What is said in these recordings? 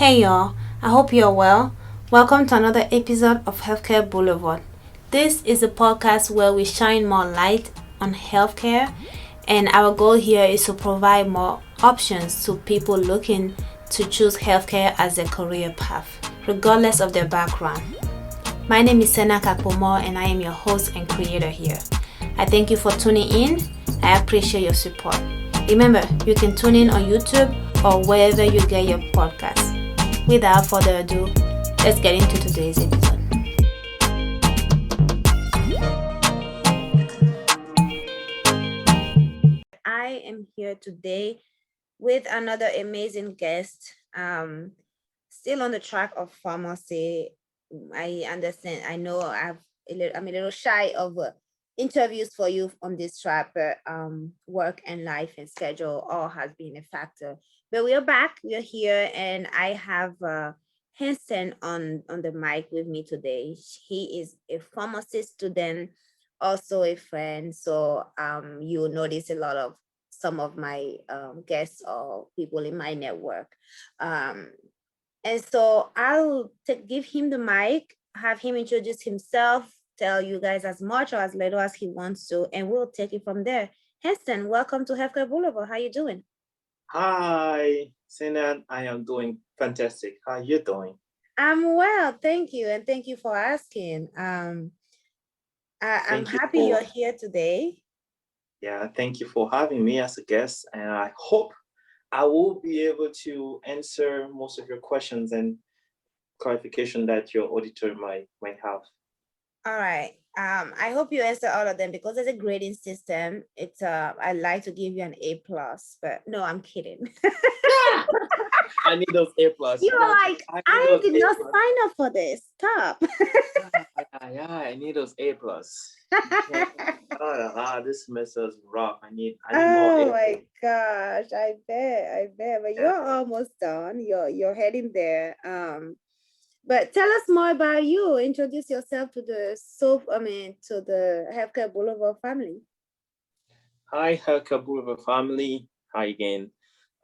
Hey y'all, I hope you're well. Welcome to another episode of Healthcare Boulevard. This is a podcast where we shine more light on healthcare, and our goal here is to provide more options to people looking to choose healthcare as a career path, regardless of their background. My name is Sena Kakpomo, and I am your host and creator here. I thank you for tuning in. I appreciate your support. Remember, you can tune in on YouTube or wherever you get your podcasts. Without further ado, let's get into today's episode. I am here today with another amazing guest. Still on the track of pharmacy. I understand. I know I'm a little shy of interviews for you on this track, but work and life and schedule all has been a factor. But we are back. We are here, and I have Hanson on the mic with me today. He is a pharmacy student, also a friend. So you will notice a lot of some of my guests or people in my network. Um, and so I'll give him the mic, have him introduce himself, tell you guys as much or as little as he wants to, and we'll take it from there. Heston, welcome to Healthcare Boulevard. How you doing? Hi, Sinan. I am doing fantastic. How you doing? I'm well, thank you, and thank you for asking. I'm Thank you happy for you're here today. thank you for having me as a guest, and I hope I will be able to answer most of your questions and clarification that your auditor might have. All right. I hope you answer all of them because there's a grading system. It's I like to give you an A plus, but no, I'm kidding. I need those A plus. You're like, I need I those did A not plus. sign up for this. Stop. I need those A plus. Yeah. This semester is rough. I need more Oh A. my gosh, I bet. But Yeah. you're almost done. You're heading there. But tell us more about you. Introduce yourself to to the Healthcare Boulevard family. Hi, Kabur family. Hi again.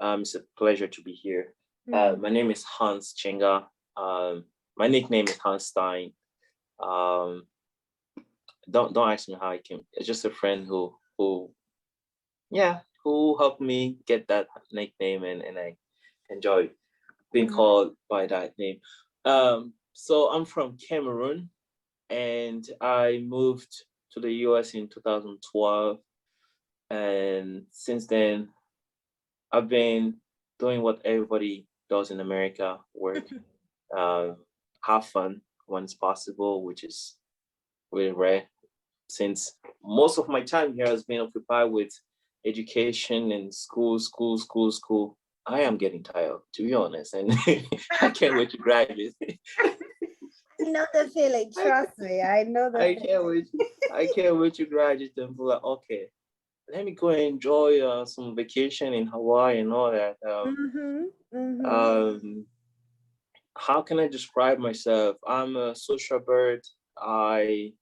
It's a pleasure to be here. Mm. My name is Hans Chenga. My nickname is Hans Stein. Um, don't ask me how I came. It's just a friend who helped me get that nickname, and I enjoy being Mhm. called by that name. So I'm from Cameroon, and I moved to the US in 2012, and since then I've been doing what everybody does in America: work, uh, have fun when it's possible, which is really rare since most of my time here has been occupied with education and school. I am getting tired, to be honest, and I can't wait to graduate. I know the feeling. Trust me. I know the I can't feeling. wait. I can't wait to graduate and be like, okay, let me go enjoy some vacation in Hawaii and all that. Mm-hmm. Mm-hmm. Um, how can I describe myself? I'm a social bird. I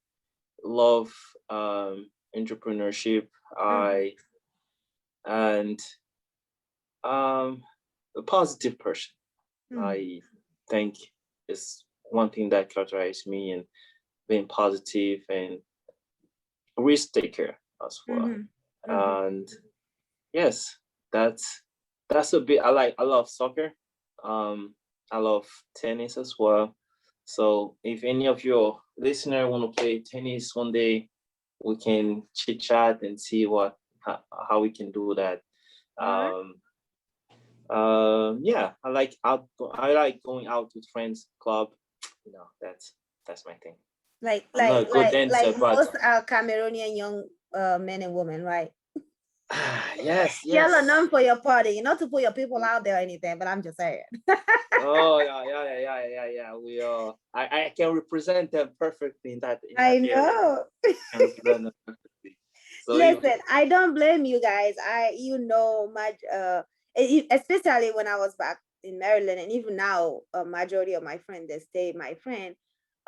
love entrepreneurship. Mm-hmm. And um, a positive person. Mm-hmm. I think is one thing that characterizes me, and being positive and risk taker as well. Mm-hmm. Mm-hmm. And yes, that's a bit. I love soccer. Um, I love tennis as well. So if any of your listener want to play tennis one day, we can chit chat and see how we can do that. All right. Um, yeah, I like going out with friends, club. That's my thing. Like I'm not like a good like dancer, like but most Cameroonian young men and women, right? yes, Y'all are yes. known for your party, not to put your people out there or anything, but I'm just saying. Oh yeah. We I can represent them perfectly in that I area. know. I can represent them perfectly. So if Listen, I don't blame you guys. Especially when I was back in Maryland, and even now, a majority of my friends that stay, my friend,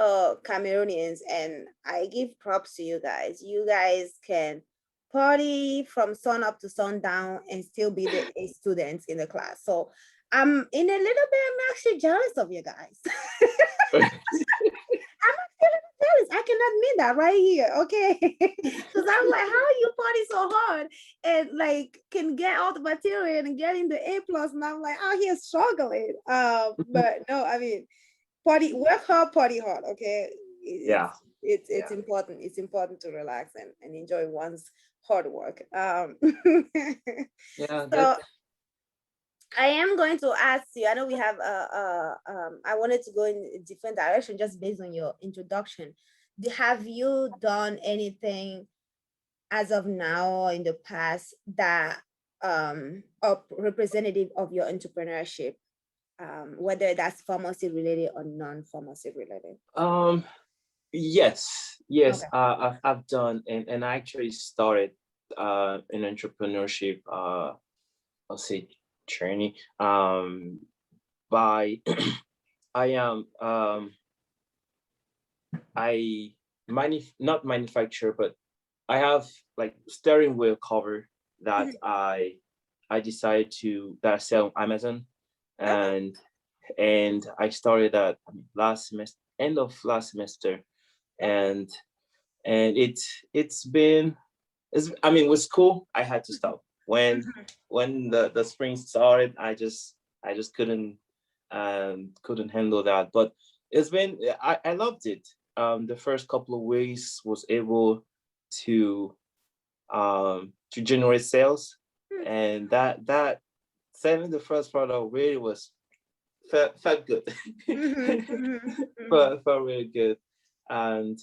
Cameroonians, and I give props to you guys. You guys can party from sun up to sundown and still be the A students in the class. So I'm in a little bit, I'm actually jealous of you guys. I'm actually jealous. I can admit that right here, okay? Because I'm like, how you party so hard and like can get all the material and getting the A plus, and I'm like out here struggling. But no, I mean, work hard, party hard, okay? Yeah, It's yeah, important. It's important to relax and enjoy one's hard work. yeah. That So I am going to ask you. I know we have I wanted to go in a different direction just based on your introduction. Have you done anything as of now or in the past that are representative of your entrepreneurship, whether that's pharmacy related or non-pharmacy related? um yes, Okay. I've done, and I actually started an entrepreneurship I'll say journey by I am I not manufacture, but I have like steering wheel cover that Mhm. I decided to that I sell on Amazon, Okay. and I started that last semester, end of last semester, Okay. and it's been I mean, it was cool. I had to stop Mhm. when the spring started. I just couldn't handle that. But it's been I loved it. The first couple of weeks was able to generate sales, and that selling the first product really was felt good. Mhm. Mhm. Mhm. Felt really good, and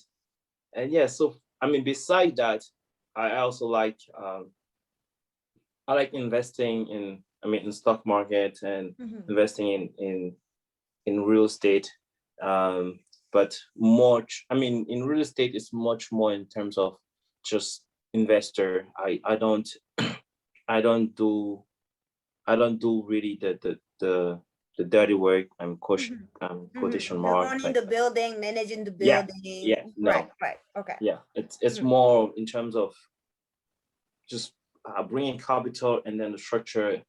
yeah. So I mean, beside that, I also like I like investing in, I mean, in stock market and Mhm. investing in real estate. Um, but much, I mean, in real estate, it's much more in terms of just investor. I don't I don't do I don't do really the dirty work. Mhm. Mhm. Quotation The mark, owning like, the building, managing the yeah, building. yeah, Right, no, right. Okay. yeah. It's Mhm. more in terms of just bringing capital, and then the structure.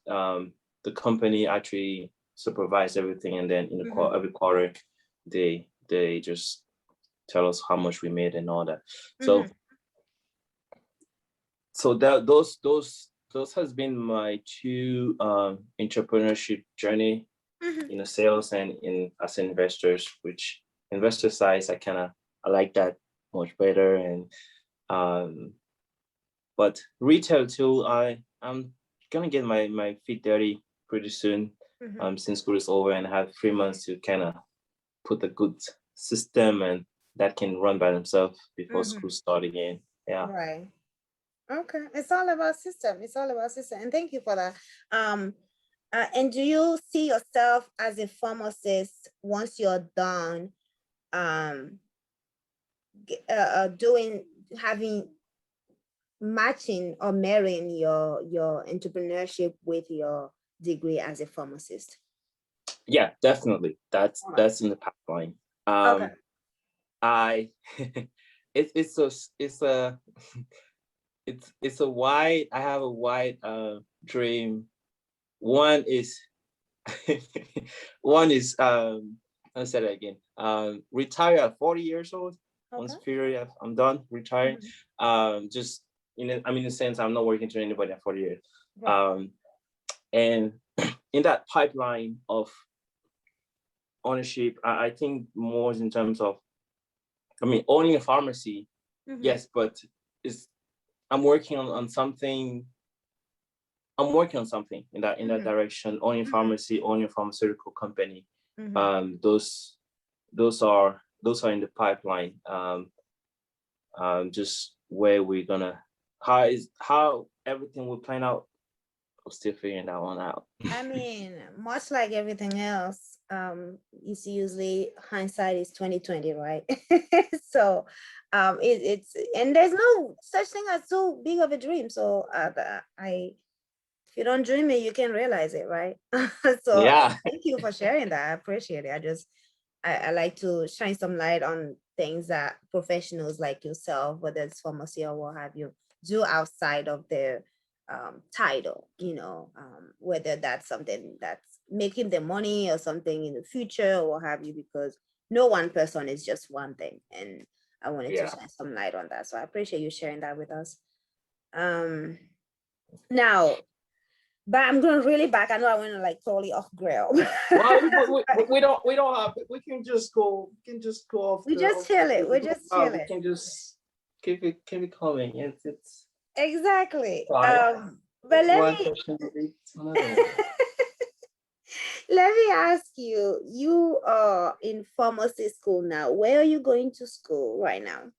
Um, the company actually supervise everything, and then in Mhm. every quarter, they just tell us how much we made and all that. So Mhm. that those has been my two entrepreneurship journey, Mhm. sales and in as investors. Which investor size, I like that much better, and um but retail too, I'm gonna get my feet dirty pretty soon. Mhm. Since school is over and I have 3 months to kind of put a good system and that can run by themselves before school Mhm. start again. Yeah. Right. Okay. It's all about system. It's all about system. And thank you for that. Um, and do you see yourself as a pharmacist once you're done doing having matching or marrying your entrepreneurship with your degree as a pharmacist? Yeah, definitely. All right. That's in the pipeline. Okay. I it's a it's a it's a wide I have a wide dream. One is one is I'll say that again. Retire at 40 years old. Once Okay. period I'm done retiring. Mhm. Just I mean, in the sense I'm not working to anybody at 40 years. Right. Um, and in that pipeline of ownership, I think more in terms of, I mean, owning a pharmacy, Mhm. yes, but it's I'm working on something. I'm working on something in that Mhm. direction. Owning Mhm. pharmacy, owning a pharmaceutical company. Mhm. Those those are in the pipeline. Just where we're gonna how everything will plan out. I'm still figuring that one out. I mean, much like everything else, it's usually hindsight is 2020, right? So, it's and there's no such thing as too big of a dream. So, if you don't dream it, you can realize it, right? So, Yeah. thank you for sharing that. I appreciate it. I like to shine some light on things that professionals like yourself, whether it's pharmacy or what have you, do outside of their title, whether that's something that's making the money or something in the future or what have you, because no one person is just one thing. And I wanted to Yeah. shine some light on that. So I appreciate you sharing that with us. Now, but I'm going really back. I know I went like totally off grill. Well, we don't have, we can just go, off We the, just chill it. We just chill we it. can just keep it coming. It's Exactly. fine. But One question leads to another one. let me ask you, you are in pharmacy school now. Where are you going to school right now?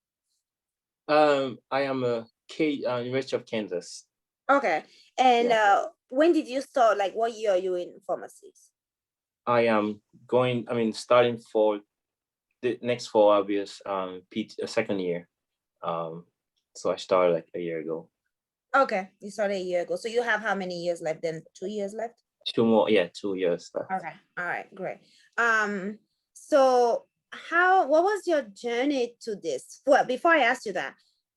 I am a University of Kansas. Okay. And when did you start? Like, what year are you in pharmacies? I am starting for the next fall, I'll be a second year. So I started like a year ago. Okay, you started a year ago. So you have how many years left then? 2 years left? 2 years left. Okay. All right, great. So what was your journey to this? Well, before I ask you that,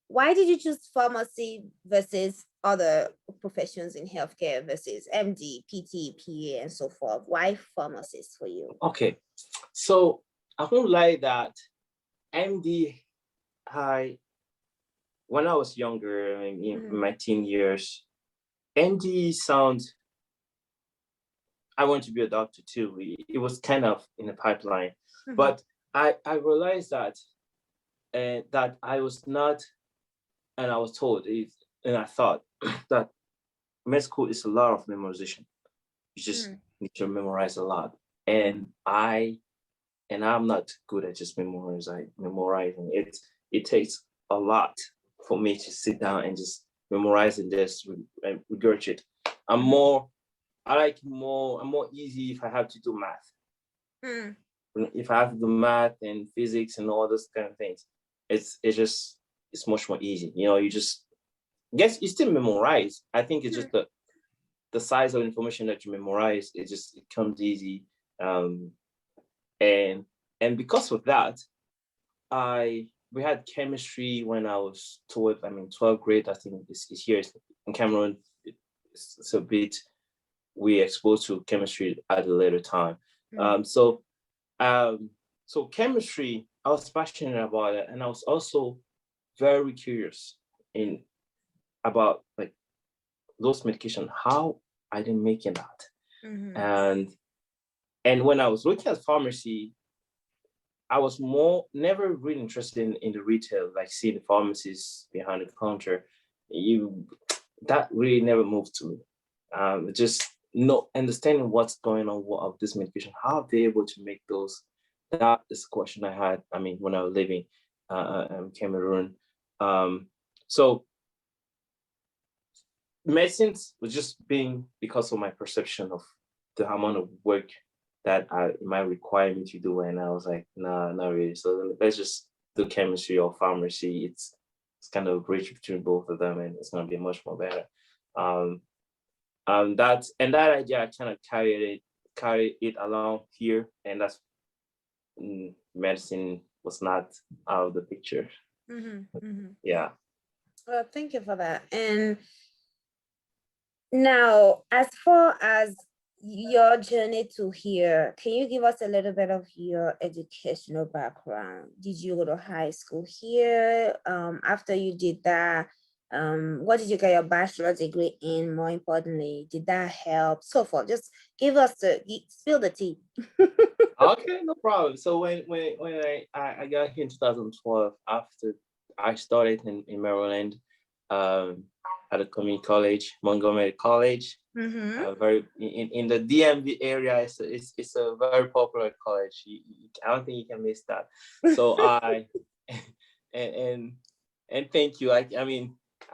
why did you choose pharmacy versus other professions in healthcare versus MD, PT, PA, and so forth? Why pharmacists for you? Okay, so I won't lie that MD, when I was younger, in my teen years, MD sounds, I want to be a doctor too. It was kind of in the pipeline, but I realized that that I was not, and I was told, and I thought that med school is a lot of memorization. You just need to memorize a lot, and I'm not good at just memorizing. It takes a lot for me to sit down and just memorize and just regurgitate. I'm more easy if I have to do math. If I have to do math and physics and all those kind of things, it's much more easy. You just, yes, you still memorize. I think it's just the size of information that you memorize. It comes easy. And because of that, we had chemistry when I was 12th grade. I think it's here in Cameroon. It's a bit, we exposed to chemistry at a later time. So chemistry, I was passionate about it, and I was also very curious about like those medication, how I didn't make it that. And when I was looking at pharmacy, I was never really interested in the retail, like seeing the pharmacists behind the counter. That really never moved to me. Just not understanding what's going on of this medication, how are they able to make those? That is a question I had. When I was living in Cameroon. So medicines was just being because of my perception of the amount of work that it might require me to do, and I was like, nah, not really. So let's just do chemistry or pharmacy. It's kind of a bridge between both of them, and it's gonna be much more better. That idea, I kind of carry it along here, and that's medicine was not out of the picture. Yeah. Well, thank you for that. And now, as far as your journey to here, can you give us a little bit of your educational background? Did you go to high school here? After you did that, what did you get your bachelor's degree in? More importantly, did that help? So forth. Just give us spill the tea. Okay, no problem. So when I got here in 2012, after I started in Maryland, at a community college, Montgomery College. Very in the DMV area, it's a very popular college. I don't think you can miss that. So and thank you. I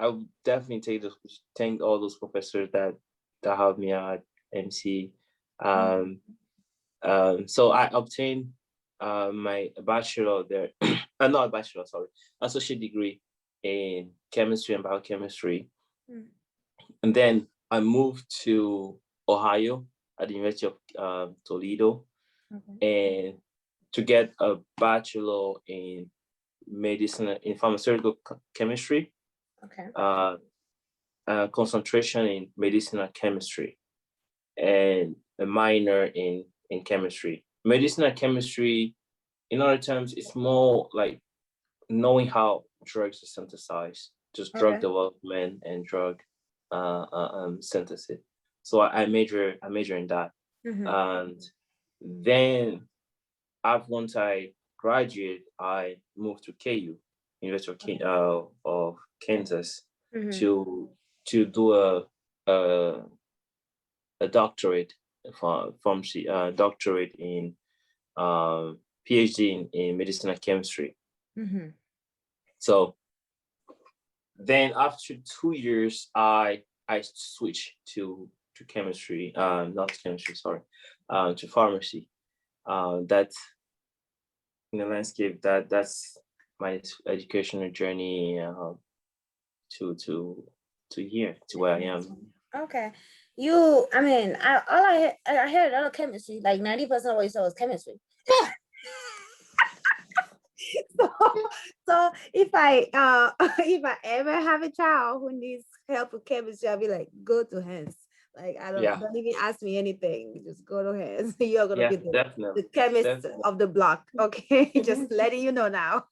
would definitely thank all those professors that helped me out, MC. So I obtained my bachelor there, not a bachelor, sorry, associate degree in chemistry and biochemistry. And then I moved to Ohio at the University of Toledo, and to get a bachelor in medicine, in pharmaceutical chemistry, concentration in medicinal chemistry. And a minor in chemistry. Medicinal chemistry, in other terms, it's more like knowing how drugs are synthesized, just drug Okay. development and drug synthesis. So I major in that, Mm-hmm. and then once I graduate, I moved to KU, University of Kansas, Mm-hmm. to do a, a doctorate from doctorate in PhD in medicinal chemistry. Mm-hmm. So then after 2 years, I switched to chemistry, not chemistry, sorry, to pharmacy. That's in the landscape. That's my educational journey to here to where I am. Okay. You, I mean, I heard a lot of chemistry, like 90% of what you said was chemistry. so, so if I if I ever have a child who needs help with chemistry, I'll be like, go to hands. Like Yeah, don't even ask me anything. Just go to hands. You're gonna yeah, be definitely, the chemist definitely. of the block. Okay. Just letting you know now.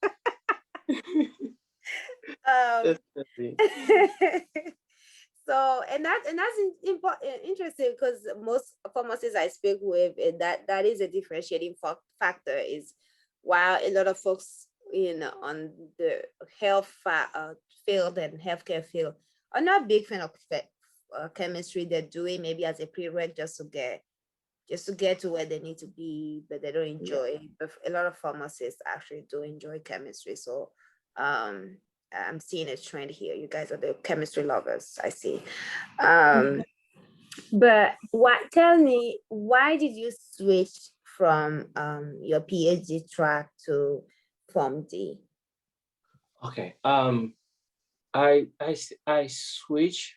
um Definitely. so and that's important interesting because most pharmacists I speak with that is a differentiating factor is while a lot of folks on the field and healthcare field are not big fan of chemistry. They're doing maybe as a prereq just to get to where they need to be, but they don't Yeah. enjoy it. But a lot of pharmacists actually do enjoy chemistry. So um, I'm seeing a trend here. You guys are the chemistry lovers, I see. Um, but tell me, why did you switch from your PhD track to PharmD? Okay. I switched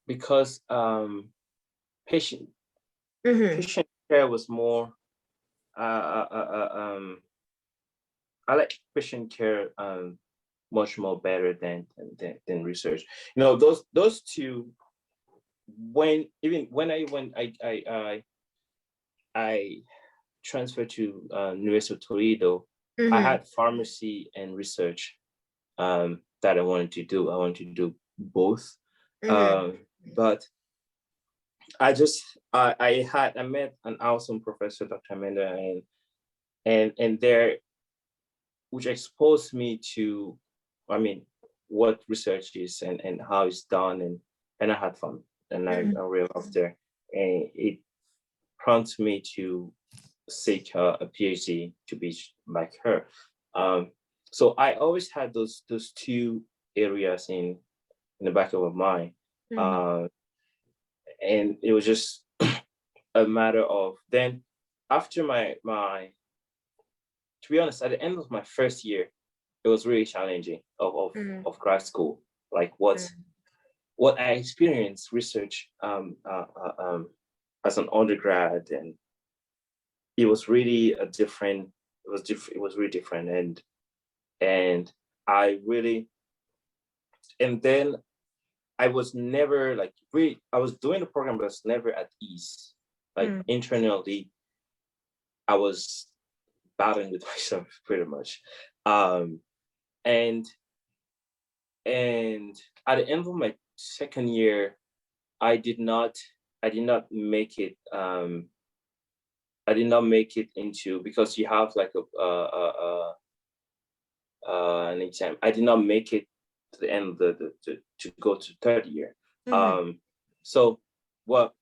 because patient Mm-hmm. patient care was more uh, uh, uh, uh, um I like patient care much more better than research. You know, those two, when I transferred to University of Toledo, I Mm-hmm. had pharmacy and research that I wanted to do. I wanted to do both. Mm-hmm. But I met an awesome professor, Dr. Amanda, and there, which exposed me to, I mean, what research is and how it's done, and I had fun, and I really loved it, and it prompted me to seek a PhD to be like her. Um, so I always had those two areas in the back of my mind, Mm-hmm. uh, and it was just a matter of then after my to be honest, at the end of my first year, it was really challenging Mm-hmm. of grad school. Like what I experienced research as an undergrad, and it was really a different. It was different. It was really different, and I really, and then I was never like really. I was doing the program, but I was never at ease. Like Mm-hmm. internally, I was battling with myself pretty much, um, and and at the end of my second year, I did not I did not make it. I did not make it into because you have like an exam. I did not make it to the end of to go to third year. Mm-hmm. Um, so well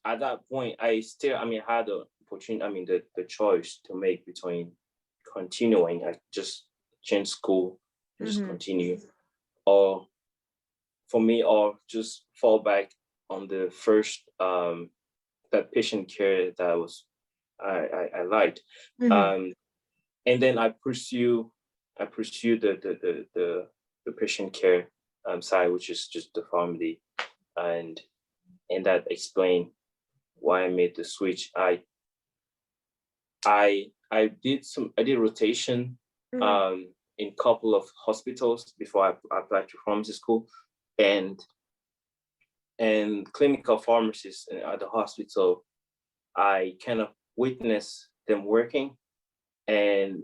at that point I still had the opportunity. The choice to make between continuing, like just change school and just Mm-hmm. continue, or for me, or just fall back on the first that patient care that I liked, Mm-hmm. um, and then I pursue the patient care side, which is just the pharmacy, and that explain why I made the switch. I did rotation Mm-hmm. in a couple of hospitals before I applied to pharmacy school, and and clinical pharmacist at the hospital. I kind of witnessed them working and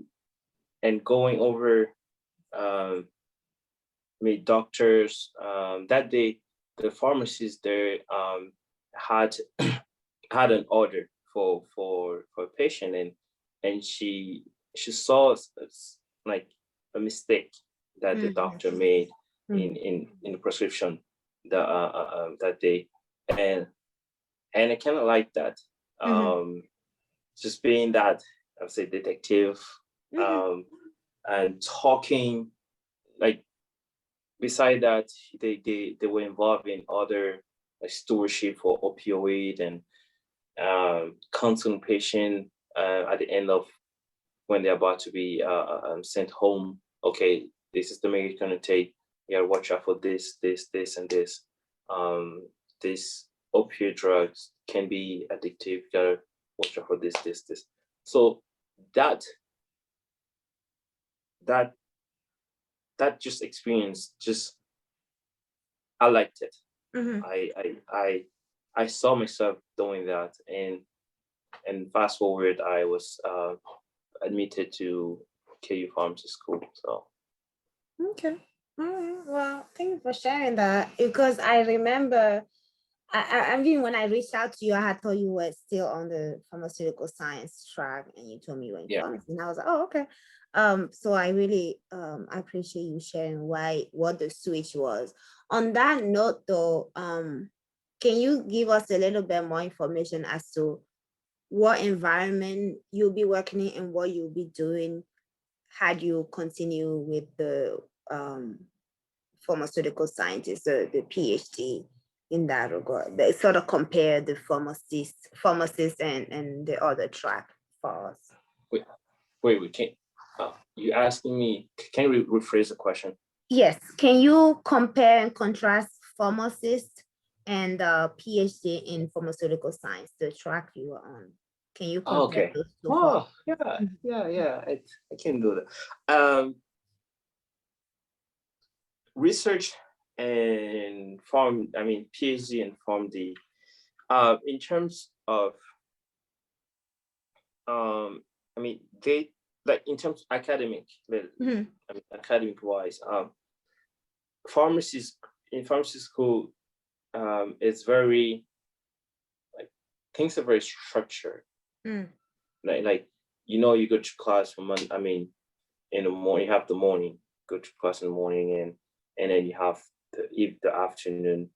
going over meet doctors. That day, the pharmacist there had had an order for a patient, and she saw like a mistake that the doctor made in the prescription that day, and I kind of like that. Just being that, I would say, detective, and talking, like, beside that, they were involved in other, like, stewardship for opioid and counseling patient at the end of when they're about to be sent home. Okay, this is the measure you're gonna take. You gotta watch out for this, and this. These opioid drugs can be addictive. You gotta watch out for this. So that just experience, just, I liked it. I saw myself doing that, and fast forward, I was admitted to KU Pharmacy School. So Okay. All right. Well, thank you for sharing that, because I remember, I mean, when I reached out to you, I had thought you were still on the pharmaceutical science track, and you told me you were in pharmacy, and I was like, oh, okay. So I really I appreciate you sharing what the switch was. On that note, though, can you give us a little bit more information as to what environment you'll be working in and what you'll be doing had you continue with the pharmaceutical scientist, the PhD in that regard? They sort of compare the pharmacist and the other track for us. Wait, can't. You asking me? Can you rephrase the question? Yes. Can you compare and contrast pharmacist and PhD in pharmaceutical science, the track you were on? Can you compare those two? Oh, yeah. I can do that. Research and PhD and PharmD. In terms of, they, like, in terms of academic, academic wise, pharmacies in pharmacy school, it's very, like, things are very structured. Like, you go to class from in the morning, you have the morning, go to class in the morning, and then you have the afternoon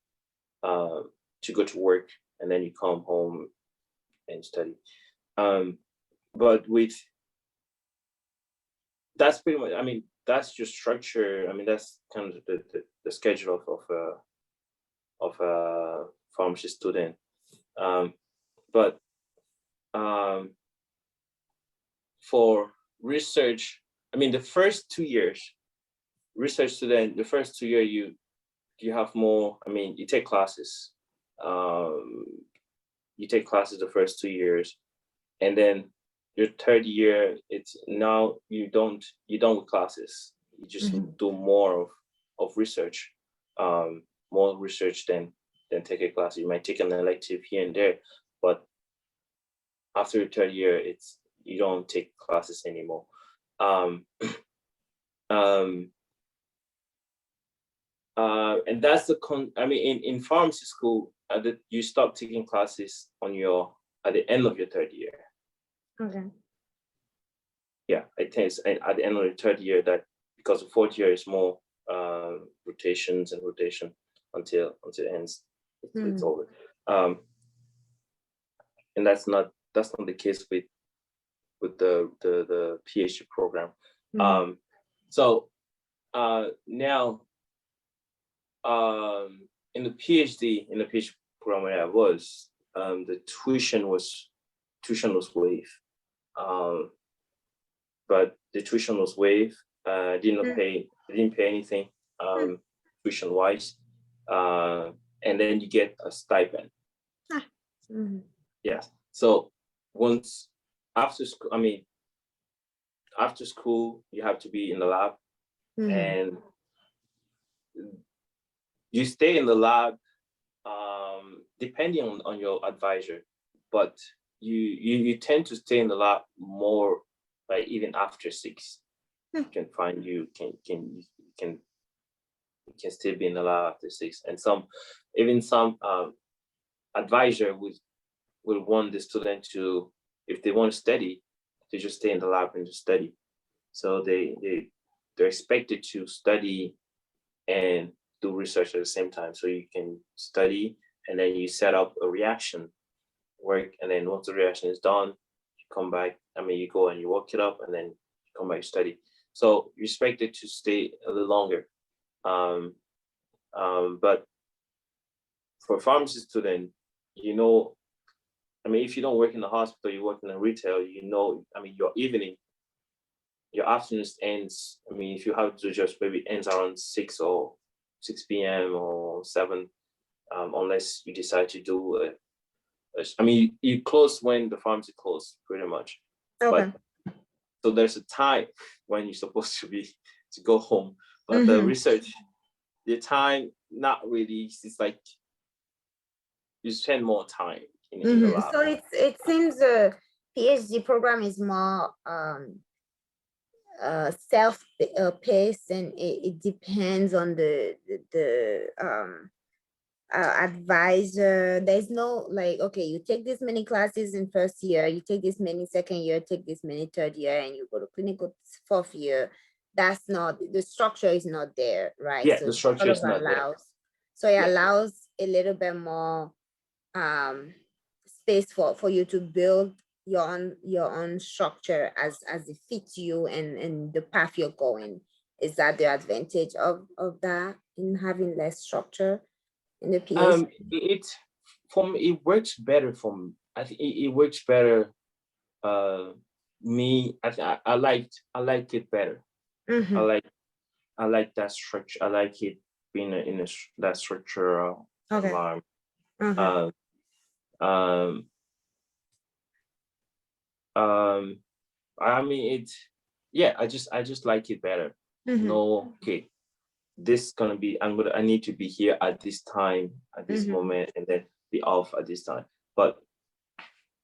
to go to work, and then you come home and study. But that's pretty much, that's your structure. That's kind of the schedule of a pharmacy student. But for research, the first 2 years, research student, the first 2 year, you have more, you take classes. You take classes the first 2 years, and then your third year, it's now you don't with classes. You just do more of research, more research than take a class. You might take an elective here and there, but after your third year, you don't take classes anymore. And that's in pharmacy school, you stop taking classes at the end of your third year. Okay. Yeah, I think it's at the end of the third year, that because the fourth year is more rotations and rotation until it ends. It's over. And that's not the case with the PhD program. So now, in the PhD program where I was, the tuition was waived. But the tuition was waived. I didn't pay anything tuition wise, and then you get a stipend. Yes. So once after school, you have to be in the lab, and you stay in the lab depending on your advisor, but you tend to stay in the lab more, like even after 6. You can find you can still be in the lab after 6, and some advisor will want the student to, if they want to study, they just stay in the lab and just study. So they're expected to study and do research at the same time. So you can study and then you set up a reaction work, and then once the reaction is done, you come back. I mean, you go and you work it up, and then you come back to study. So you're expected to stay a little longer. But for a pharmacy student, I mean, if you don't work in the hospital, you work in the retail, I mean, your afternoons ends. I mean, if you have to just maybe ends around 6 p.m. or 7, unless you decide to do I mean, you close when the pharmacy closes, pretty much. Okay. But so there's a time when you're supposed to go home, but the research, the time, not really. It's like you spend more time in the lab. So it seems the PhD program is more self paced, and it depends on the advisor. There's no like, okay, you take this many classes in first year, you take this many second year, take this many third year, and you go to clinical fourth year. That's not, the structure is not there, right? Yeah, So the structure is not there. So it allows a little bit more space for you to build your own structure as it fits you and the path you're going. Is that the advantage of that, in having less structure in the PhD? It works better for me. I think it works better. Me, I like it better. I like that structure. I like it being in that structure environment. I mean, I just like it better. No, okay, this gonna be, I need to be here at this time, at this moment, and then be off at this time. But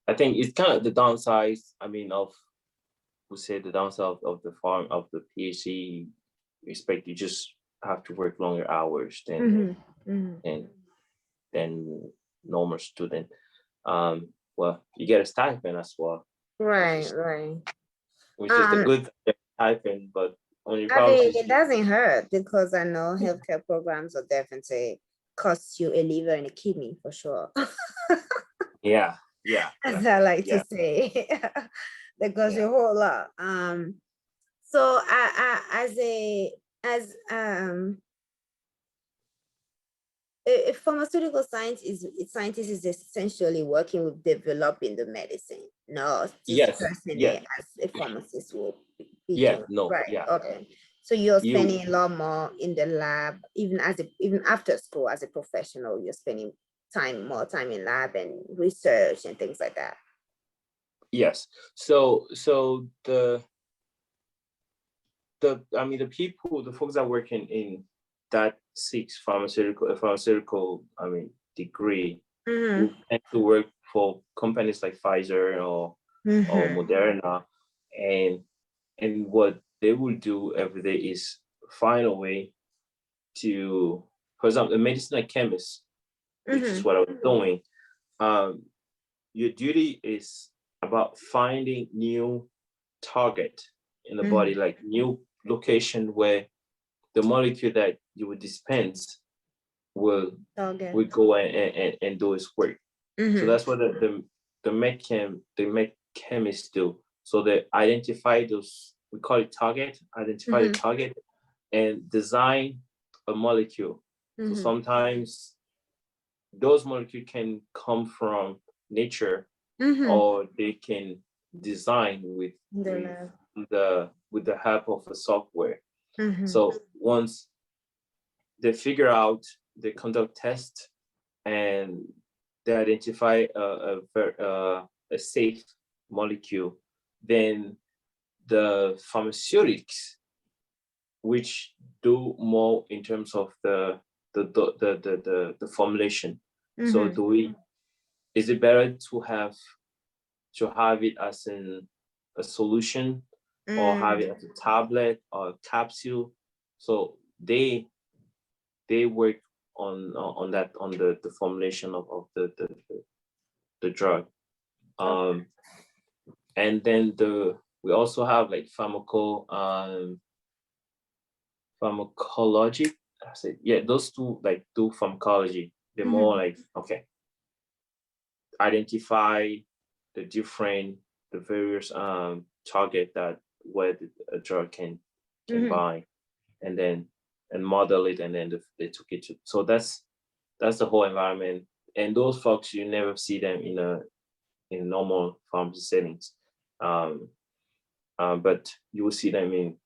I think it's kind of the downside. I mean, the downside of the PhD. Expect you just have to work longer hours than normal student. Well, you get a stipend as well. Right. Which is the good stipend, but only I problem mean, is it doesn't hurt, because I know healthcare programs will definitely cost you a liver and a kidney for sure. yeah. As I like to say, they cost you a whole lot. So as a pharmaceutical scientist is essentially working with developing the medicine, not just personally as a pharmacist will be doing. Right. Okay. So you're spending a lot more in the lab, even after school as a professional, you're spending more time in lab and research and things like that. Yes. So the folks that work in that 6 pharmaceutical, I mean, degree, who tend to work for companies like Pfizer or Moderna, and what they will do every day is find a way to, for example, a medicinal chemist, which is what I was doing. Your duty is about finding new target in the body, like new location where the molecule that you would dispense will go and do its work. So that's what the med chemists do. So they identify those, we call it target, identify the target and design a molecule. So sometimes those molecules can come from nature, or they can design with the help of a software. So once they figure out, they conduct tests, and they identify a safe molecule, then the pharmaceutics, which do more in terms of the formulation, So Mm-hmm. is it better to have it as a solution, or have it Mm, as a tablet or capsule? So they work on that, on the formulation of the drug. okay. Um, and then we also have like pharmacology. I said, yeah, those two like do pharmacology. They're more Mm-hmm. like, okay, identify the various target that where a drug can Mm-hmm. bind, and then and model it, and then they took it to. So that's the whole environment. And those folks, you never see them in normal pharmacy settings. Um, but you will see them in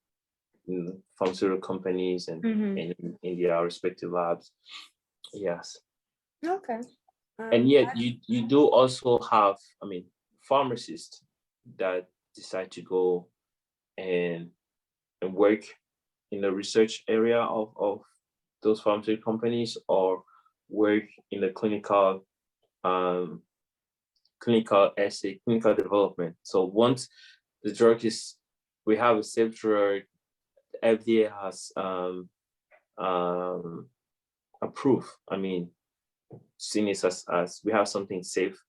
pharmaceutical companies Mm-hmm. and in their respective labs. Yes. Okay. And Um, yet you do also have, I mean, pharmacists that decide to go and work in the research area of those pharmaceutical companies, or work in the um clinical essay, clinical development. So once the drug is, we have a safe drug, FDA has um approved. I mean, seen it as we have something safe,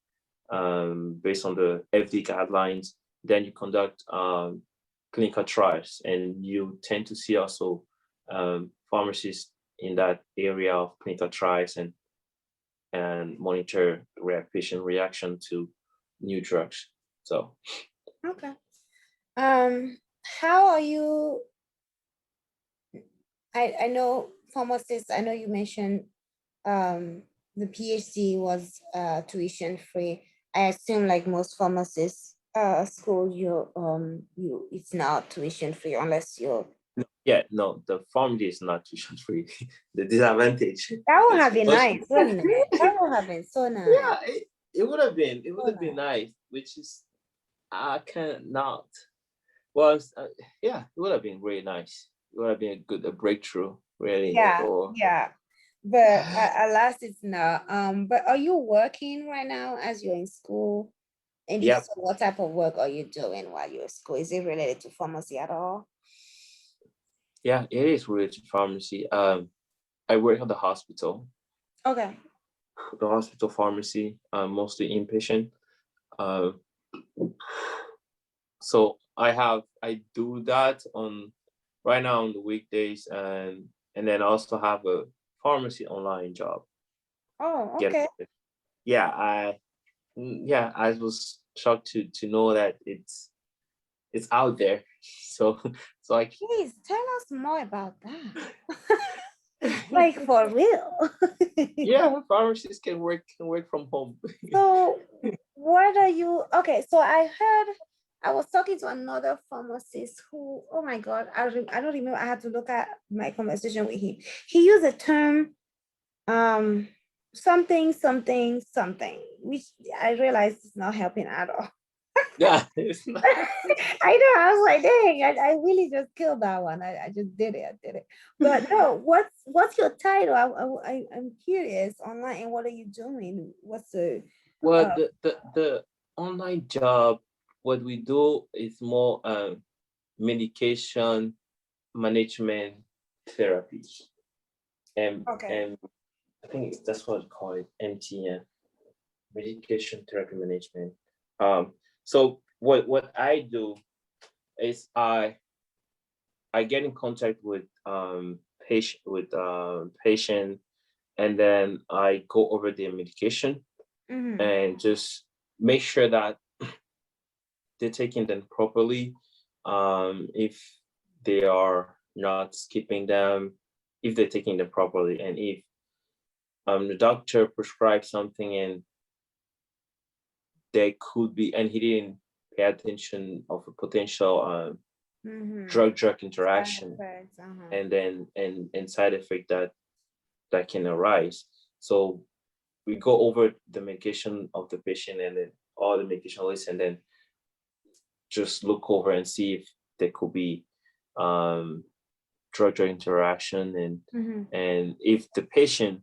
based on the FDA guidelines. Then you conduct clinical trials, and you tend to see also pharmacists in that area of clinical trials, and monitor patient reaction to new drugs. So okay. How are you? I know pharmacists, I know you mentioned the PhD was tuition free. I assume like most pharmacists school you it's not tuition free unless you're yeah, no, the pharmacy is not tuition free. The disadvantage that would is have been most. nice, wouldn't it? That would have been so nice. Yeah, it would So have been nice. nice, which is I cannot. Well, yeah, it would have been really nice. It would have been a breakthrough, really. Yeah, For yeah. But alas, it's not. But are you working right now as you're in school? And if yep, so, what type of work are you doing while you're at school? Is it related to pharmacy at all? yeah, it is related to pharmacy. I work at Okay. the hospital pharmacy, mostly inpatient. Uh, so I do that on right now on the weekdays, and then I also have a pharmacy online job. Oh, Get okay. yeah, yeah, I was shocked to know that it's out there. So so I Please tell us more about that. Like for real. yeah, pharmacists can work from home. So what are you okay? So I heard I was talking to another pharmacist who, oh my God, I don't remember. I had to look at my conversation with him. He used a term um something something something, which I realized is not helping at all. Yeah, it's not. I know. I was like, dang, I really just killed that one. I just did it. I did it. But no, what's your title? I'm curious online. And what are you doing? What's the Well, uh the online job, what we do is more medication management therapy, okay. and I think that's what we call it, MTM, medication therapy management. So what I do is I get in contact with patient, and then I go over their medication, Mm-hmm. and just make sure that they're taking them properly. If they are not skipping them, if they're taking them properly, and if the doctor prescribes something and there could be, and he didn't pay attention of a potential Mm-hmm. drug Side interaction, effects. Uh-huh. and then and side effect that can arise. So we go over the medication of the patient, and then all the medication list, and then just look over and see if there could be um, drug interaction, Mm-hmm. and if the patient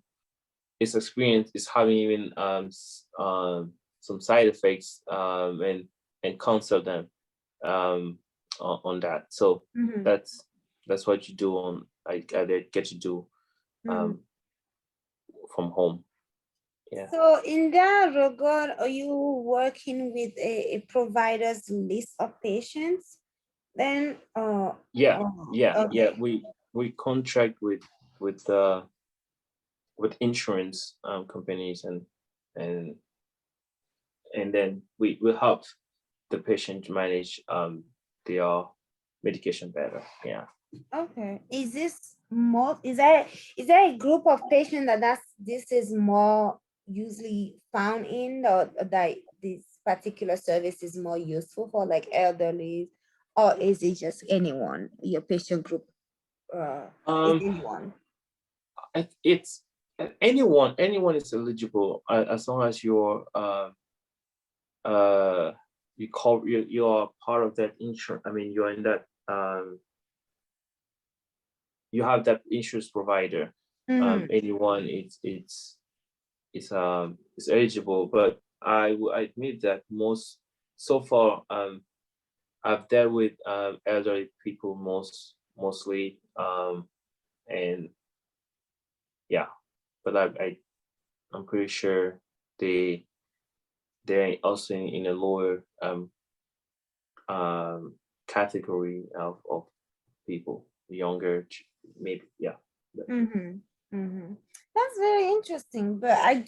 its experience is having even some side effects, and counsel them on that. So Mhm. that's what you do on I get to do Mhm. um, from home. Yeah. So in that regard, are you working with a provider's list of patients? Then, Yeah, yeah. okay. We contract with insurance companies, and and then we help the patient manage their medication better. Yeah. Okay. Is this more, is there a group of patients this is more usually found in, or that this particular service is more useful for, like elderly, or is it just anyone, your patient group, is Um, anyone? it's anyone is eligible, as long as uh you're part of that insurance. I mean, you're in that you have that insurance provider. Mm-hmm. Anyone is eligible, but I will admit that most so far I've dealt with elderly people mostly, and yeah, but I'm pretty sure they they're also in a lower um category of people, younger, maybe, yeah. Mm-hmm. Mm-hmm. That's very interesting, but I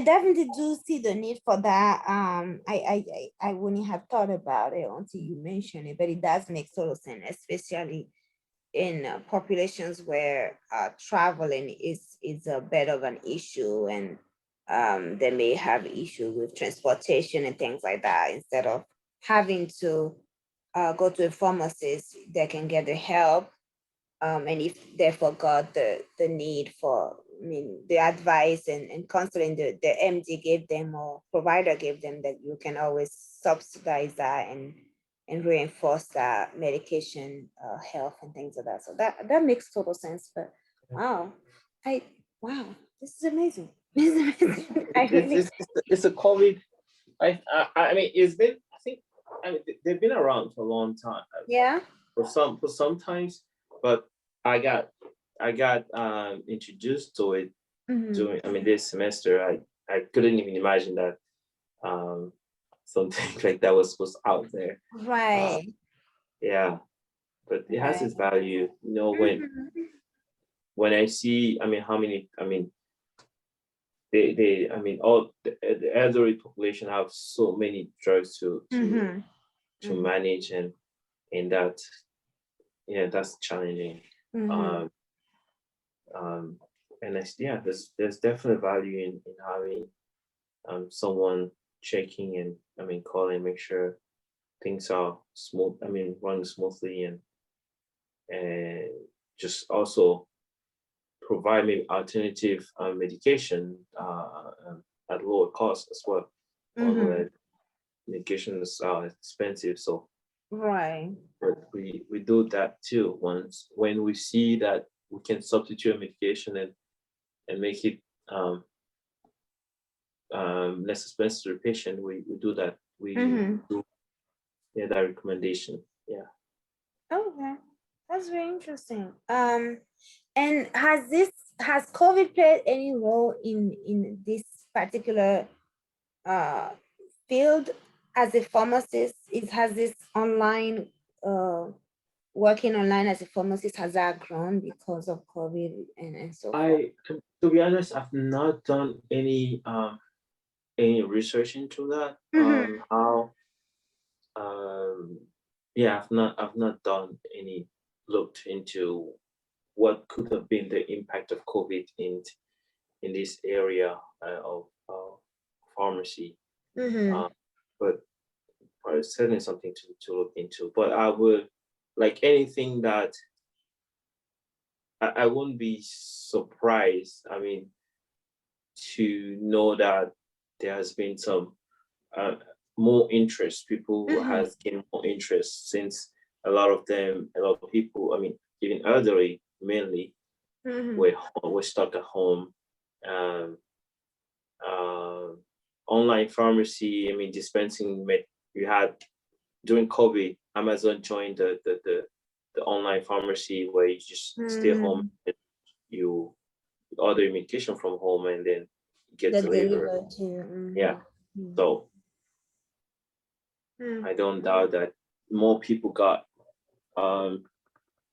definitely do see the need for that. I wouldn't have thought about it until you mentioned it, but it does make total sense, especially in populations where traveling is a bit of an issue, and they may have issues with transportation and things like that. Instead of having to go to a pharmacist, they can get the help, and if they forgot the need for, I mean, the advice and counseling the MD gave them or provider gave them, that you can always subsidize that and reinforce that medication health and things like that. So that makes total sense. But wow, I wow, this is amazing. This is amazing. I really, It's a COVID. I mean, it's been, I think, I mean, they've been around for a long time, yeah. for sometimes, but I got introduced to it Mm-hmm. during, I mean, this semester. I couldn't even imagine that um something like that was out there. Uh, Right. yeah, but it has its Right. value, Mm-hmm. when I see, I mean, how many, I mean, I mean, all the elderly population have so many drugs Mm-hmm. to manage, and that, yeah, that's challenging. Mm-hmm. Um, and yeah, there's definitely value in having someone checking, and I mean, calling, make sure things are smooth. I mean, running smoothly, and just also provide maybe alternative medication at lower cost as well. Mm-hmm. Although medications are expensive, so Right. but we do that too. Once when we see that we can substitute a medication and make it um, less expensive to the patient, we do that. We Mm-hmm. do, yeah, that recommendation. Yeah. Okay, that's very interesting. And has COVID played any role in this particular uh field as a pharmacist? Is has this online uh working online as a pharmacist, has that grown because of COVID and so forth? To be honest, I've not done any research into that. Mm-hmm. How yeah, I've not done any looked into what could have been the impact of COVID in this area of pharmacy. Mm-hmm. Uh, but it's certainly something to look into. But I would, like anything that I wouldn't be surprised. I mean, to know that there has been some uh, more interest. People Mm-hmm. has gained more interest since a lot of people. I mean, even elderly mainly Mm-hmm. were stuck at home, um, online pharmacy. I mean, dispensing you had during COVID, Amazon joined the online pharmacy where you just stay home and you order your medication from home and then get They delivered. deliver to you. Yeah. So I don't doubt that more people got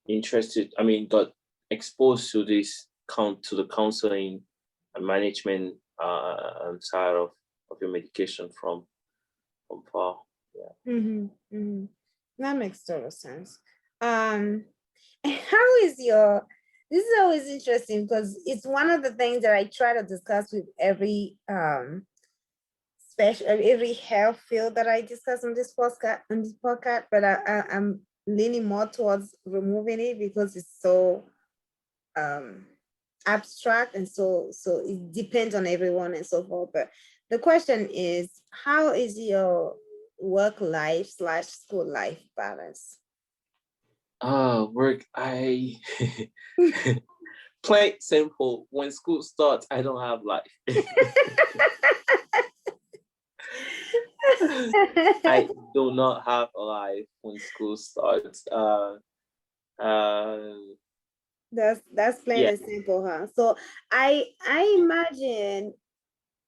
interested. I mean, got exposed to to the counseling and management side of your medication from far. Yeah. That makes total sense. How is your, this is always interesting because it's one of the things that I try to discuss with every special, every health field that I discuss on this podcast, but I'm leaning more towards removing it because it's so abstract and so it depends on everyone and so forth. But the question is, how is your work life / school life balance? Work. I plain simple. When school starts, I don't have life. I do not have a life when school starts. That's plain and simple, huh? So I imagine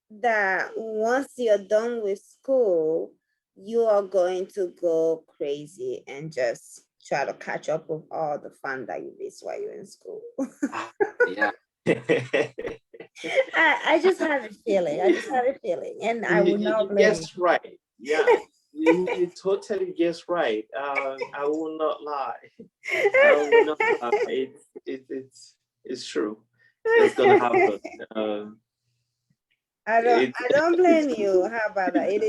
that once you're done with school, you are going to go crazy and just try to catch up with all the fun that you missed while you're in school. Yeah. I just have a feeling. I just have a feeling, and I will not blame you. Guess right. Yeah, you totally guess right. I will not lie. I will not lie. It's true. It's gonna happen. I don't blame you. How about that? It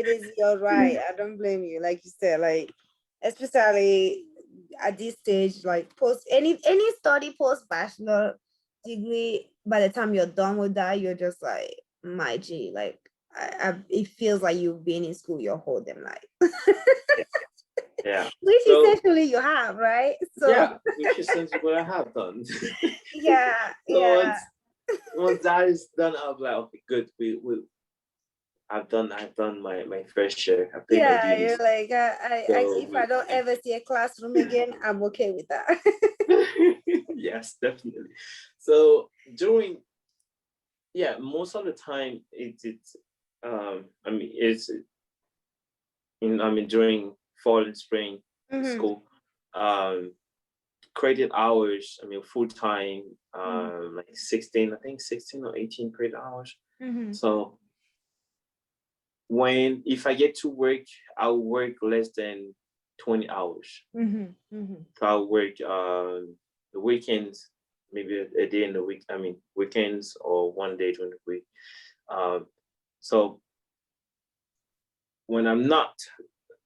is your right. I don't blame you. Like you said, like especially at this stage, like post any study post bachelor degree, by the time you're done with that, you're just like, my G, like it feels like you've been in school your whole damn life. Yeah. Which essentially you have, right? So yeah, which essentially what I have done. Yeah. So once that is done, I'll be like, okay, good. I've done my fair share. I paid my dues. You're like, if I don't ever see a classroom again, I'm okay with that. Yes, definitely. So most of the time it's during fall and spring school, credit hours, full time, like 16 or 18 credit hours. So if I get to work, I'll work less than 20 hours. So I'll work the weekends, maybe a day in the week. Weekends or one day during the week. So when I'm not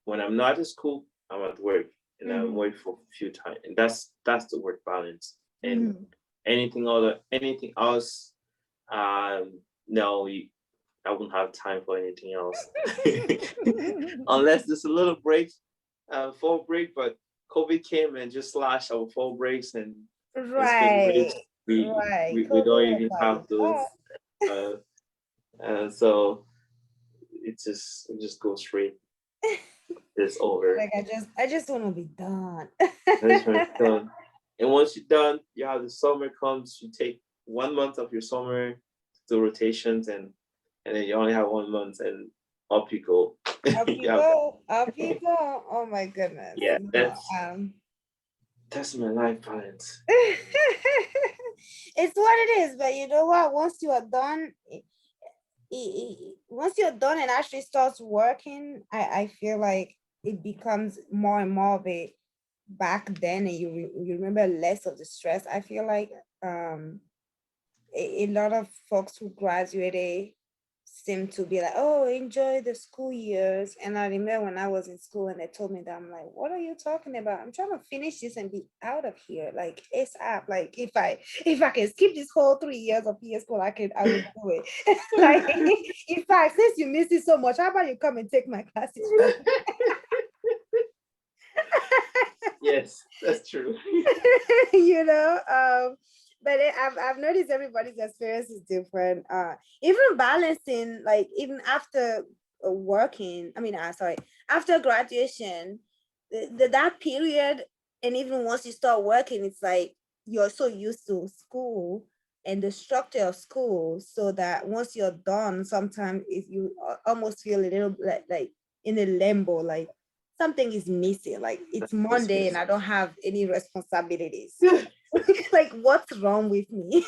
at school, I'm at work, and I work for a few times, and that's the work balance. And anything else, no, I wouldn't have time for anything else unless there's a little break, fall break. But COVID came and just slashed our fall breaks and spring breaks. We don't even have those. So it just goes straight. It's over. Like I just want to be done. Done. And once you're done, you have the summer comes. You take 1 month of your summer to do rotations, and then you only have 1 month, and up you go. Up you go. Up you go. Oh my goodness. Yeah, that's my life balance. It's what it is, but you know what? Once you are done, and actually starts working, I feel like it becomes more and more of a back then, and you remember less of the stress. I feel like a lot of folks who graduated seem to be like, oh, enjoy the school years. And I remember when I was in school and they told me that, I'm like, what are you talking about? I'm trying to finish this and be out of here, like ASAP. Like if I can skip this whole 3 years of PS school, I would do it. Like, in fact, since you miss it so much, how about you come and take my classes? Yes, that's true. But I've noticed everybody's experience is different. Even balancing, like even after working, I mean, sorry, after graduation, that period, and even once you start working, it's like you're so used to school and the structure of school, so that once you're done, sometimes if you almost feel a little like in a limbo, like something is missing. Like it's Monday and I don't have any responsibilities. Like what's wrong with me?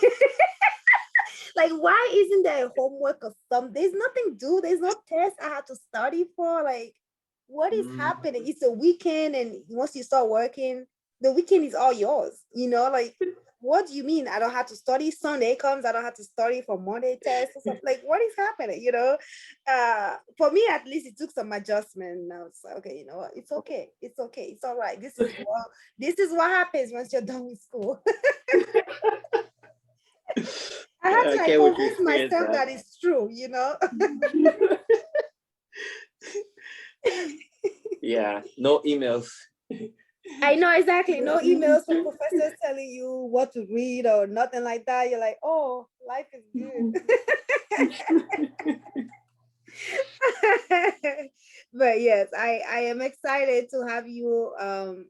Like why isn't there a homework or something? There's nothing due. There's no test I have to study for. Like what is happening? It's a weekend, and once you start working, the weekend is all yours. Like what do you mean I don't have to study? Sunday comes, I don't have to study for Monday test or something. Like what is happening? For me at least it took some adjustment. Now it's like, okay, you know what? It's okay. It's okay. It's all right. This is what happens once you're done with school. I had to I like can't wait to convince experience myself that. that it's true. Yeah, no emails. I know exactly. No emails from professors telling you what to read or nothing like that. You're like, oh, life is good. But yes, I am excited to have you and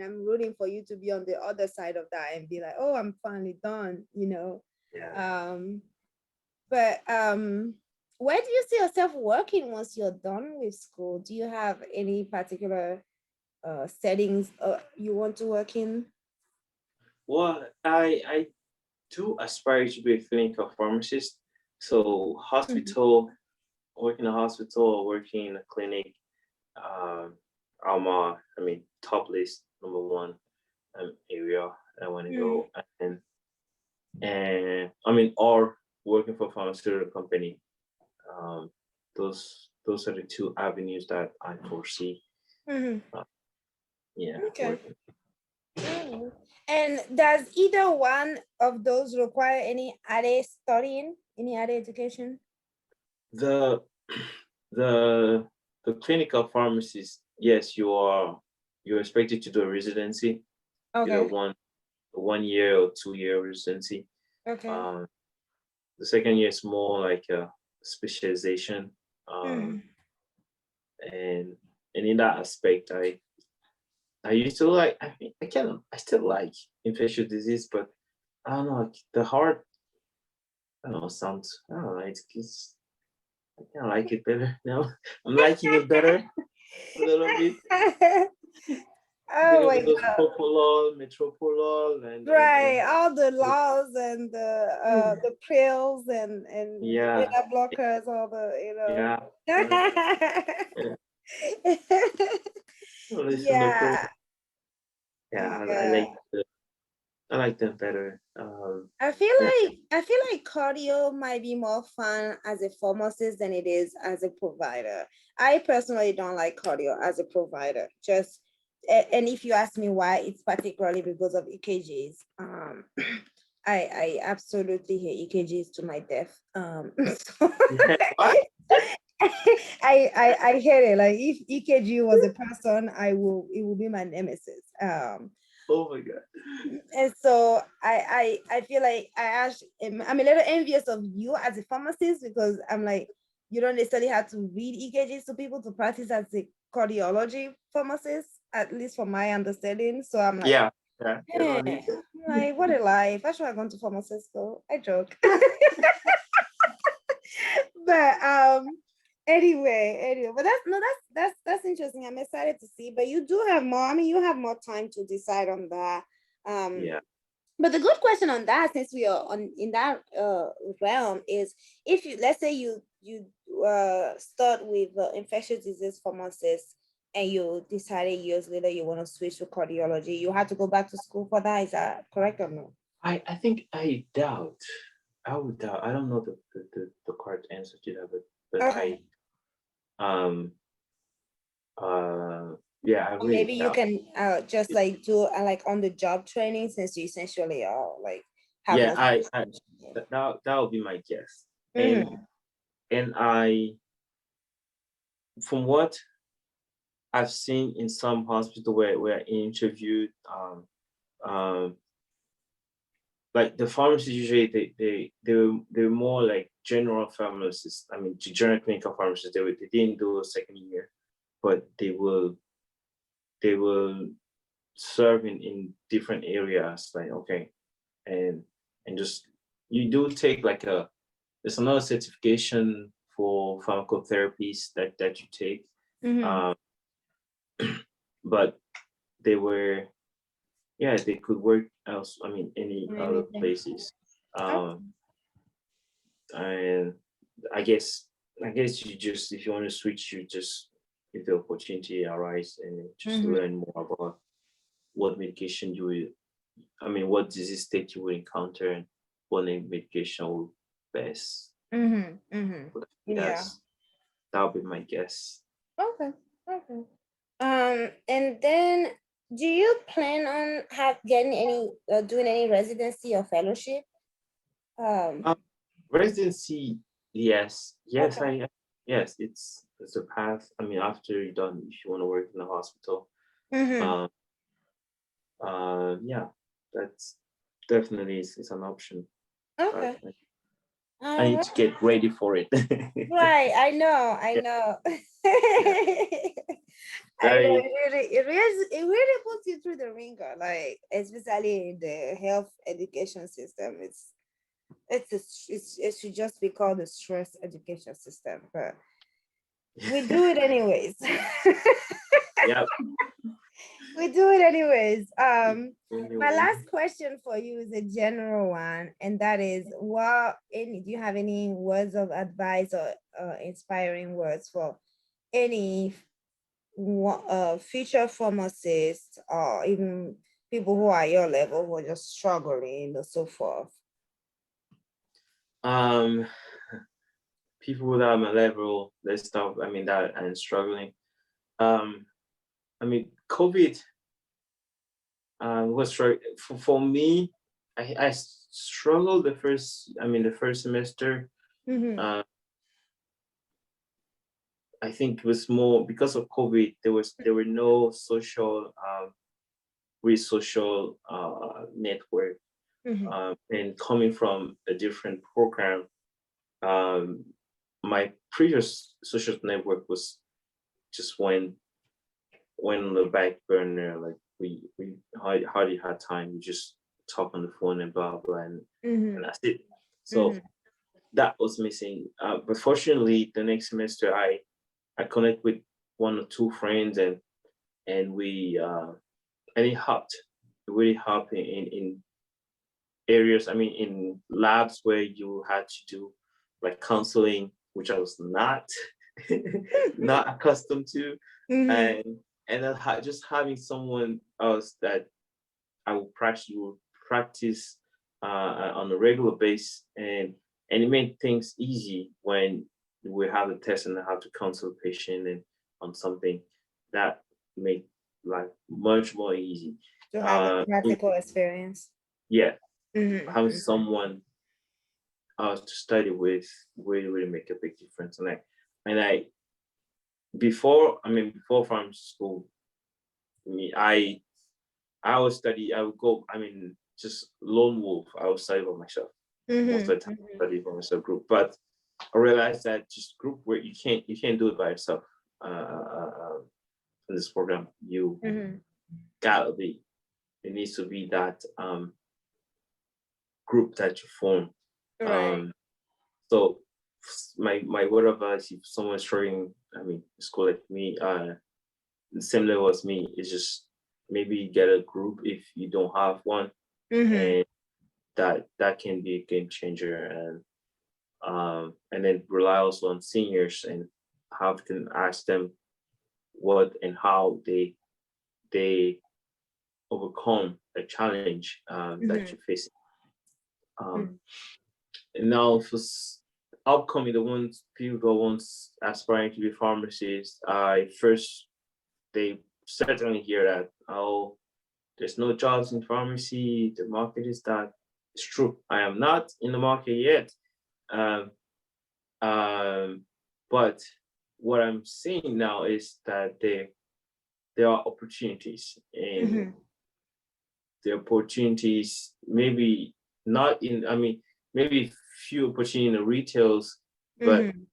I'm rooting for you to be on the other side of that and be like, oh, I'm finally done. Yeah. Um but where do you see yourself working once you're done with school? Do you have any particular settings you want to work in? Well, I do aspire to be a clinical pharmacist. So Mhm. hospital, working in a hospital or working in a clinic, um, I mean, top list number one area I want to Mm. go, and I mean, or working for a pharmaceutical company. Um, those are the two avenues that I foresee. Mhm. Uh, yeah, Okay. working. Mm. And does either one of those require any added studying, any added education? The the the clinical pharmacist, yes, you're expected to do a residency, either Okay. one year or 2 year residency. Okay. Um, the second year is more like a specialization. Um, Mm. and in that aspect, I used to like I still like infectious disease, but I don't know, like the heart, I don't know, sounds, I don't know, it's I kind of like it better now. I'm liking it better a little bit. Oh Dealing my with those God. propolol, metropolol, and Right. All the laws and the pills and the yeah, beta blockers, all the. yeah, yeah. Listen, no problem. Yeah. Yeah, Yeah. I like them better. I feel Yeah, like I feel like cardio might be more fun as a pharmacist than it is as a provider. I personally don't like cardio as a provider. And if you ask me why, it's particularly because of EKGs. I absolutely hate EKGs to my death. So yeah. What? I hate it. Like if EKG was a person, it will be my nemesis. Oh my god. And so I feel like I'm a little envious of you as a pharmacist because I'm like, you don't necessarily have to read EKGs to people to practice as a cardiology pharmacist, at least from my understanding. So I'm like, Yeah, yeah. You hey, don't need to. like what a life. I should have gone to pharmacist school. I joke. But anyway, but that's no, that's interesting. I'm excited to see. But you do have more. I mean, you have more time to decide on that. Um, Yeah. but the good question on that, since we are on in that realm, is if you let's say you start with infectious disease pharmacist and you decided years later you want to switch to cardiology, you have to go back to school for that. Is that correct or no? I think I doubt. I would doubt. I don't know the correct answer to that, but Okay. um yeah, I Or really maybe you doubt can just it. like do like on the job training since you essentially are like have Yeah, no. I that would be my guess. And Mm-hmm. and from what I've seen in some hospital where I interviewed, um, like the pharmacists usually they're more like general pharmacists. I mean, general clinical pharmacists. They didn't do a second year, but they will serve in different areas. Like okay, and just you do take like there's another certification for pharmacotherapies that you take. Mm-hmm. But they were, yeah, they could work else. I mean, any other Anything. places. Okay. And I guess you just, if you want to switch, you just, if the opportunity arise, and just Mm-hmm. learn more about what medication you will, I mean, what disease state you will encounter, and what medication will best. Mm-hmm. Mm-hmm. Yeah. Yes, that would be my guess. Okay. Okay. And then do you plan on getting any doing any residency or fellowship? Um, Um, Residency, yes, okay. yes, it's a path. I mean, after you're done, if you want to work in a hospital, Mm-hmm. um, yeah, that's definitely is an option. But Okay. I All need right. to get ready for it. Right. I know. I Yeah, know. yeah. I know Very, it really puts you through the ringer, like especially in the health education system. It should just be called the stress education system, but we do it anyways. yeah. We do it anyways. My Anyway, last question for you is a general one, and that is, do you have any words of advice or inspiring words for any future pharmacists or even people who are your level who are just struggling or so forth? um, people that are my level, let's start. I mean, that and struggling. Um, I mean, COVID was for me. I struggled the first semester. Mm-hmm. Uh, I think it was more because of COVID. There were no social, real social network. Mm-hmm. And coming from a different program, um, my previous social network was just went on the back burner. Like we hardly had time. We just talk on the phone and blah blah, and Mm-hmm. that's it. Mm-hmm. So that was missing. But fortunately, the next semester I connect with one or two friends, and we and it helped. It really helped in areas. I mean, in labs where you had to do like counseling, which I was not not accustomed to, Mm-hmm. and then just having someone else that will practice on a regular basis, and it made things easy when we have a test and I have to counsel a patient and on something that made life much more easy. To have a It, practical experience. yeah, having Mm-hmm. someone to study with really make a big difference. And I before pharmacy school, me I would study. I would go. I mean, just lone wolf. I would study by myself most Mm-hmm. of the time. Study by myself group, but I realized that just group where you can't do it by yourself. In this program, you Mm-hmm. gotta be. It needs to be that group that you form. Right. Um, so my word of advice, if someone's struggling, I mean, school like me, the same level as me, is just maybe get a group if you don't have one, Mm-hmm. and that can be a game changer. And then rely also on seniors and how can ask them what and how they overcome a challenge that Mm-hmm. you're facing. And now for upcoming, the ones people who once aspiring to be pharmacists, I first they certainly hear that, oh, there's no jobs in pharmacy, the market is that. It's true. I am not in the market yet. Um, um, but what I'm seeing now is that there are opportunities, and Mm-hmm. the opportunities maybe not in, I mean, maybe few opportunity in the retails, but Mm-hmm.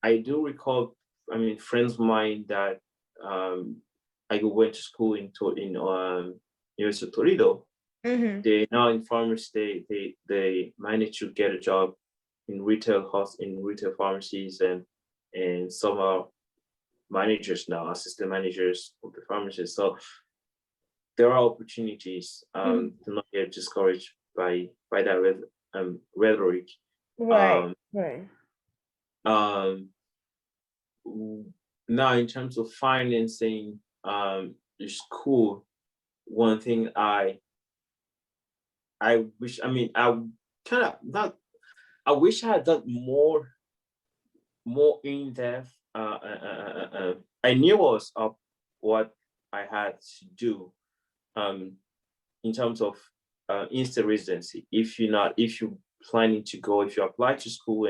I do recall, I mean, friends of mine that I went to school in University of Toledo. Mm-hmm. They now in pharmacy, they managed to get a job in retail pharmacies, and some are managers now, assistant managers of the pharmacies. So there are opportunities. Mm-hmm. Do not get discouraged by that rhetoric. Right, Um, right. um, Now in terms of financing the school, one thing I wish, I mean, I kind of not, I wish I had done more in depth. I knew was up what I had to do in terms of instant residency. If you planning to go, if you apply to school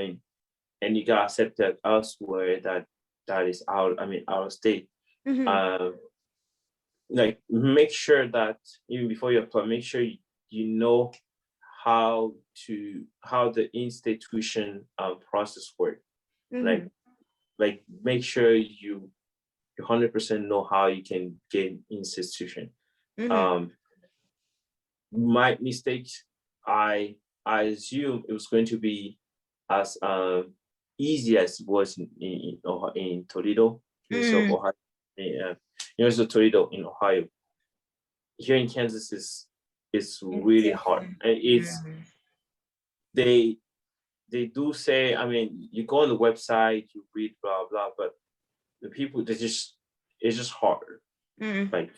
and you got accepted elsewhere that is out, I mean, out of state, Mm-hmm. um, like make sure that even before you apply, make sure you know how the institution process work. Mm-hmm. Like make sure you 100% know how you can get institution. Mm-hmm. Um, my mistake, I I assume it was going to be as easy as it was in Toledo, University of Mm-hmm. Ohio, University of Toledo in Ohio. Here in Kansas is It's really hard. different. And it's Mm-hmm. they they do say, I mean, you go on the website, you read blah blah, but the people they just it's just hard. Mm-hmm. Like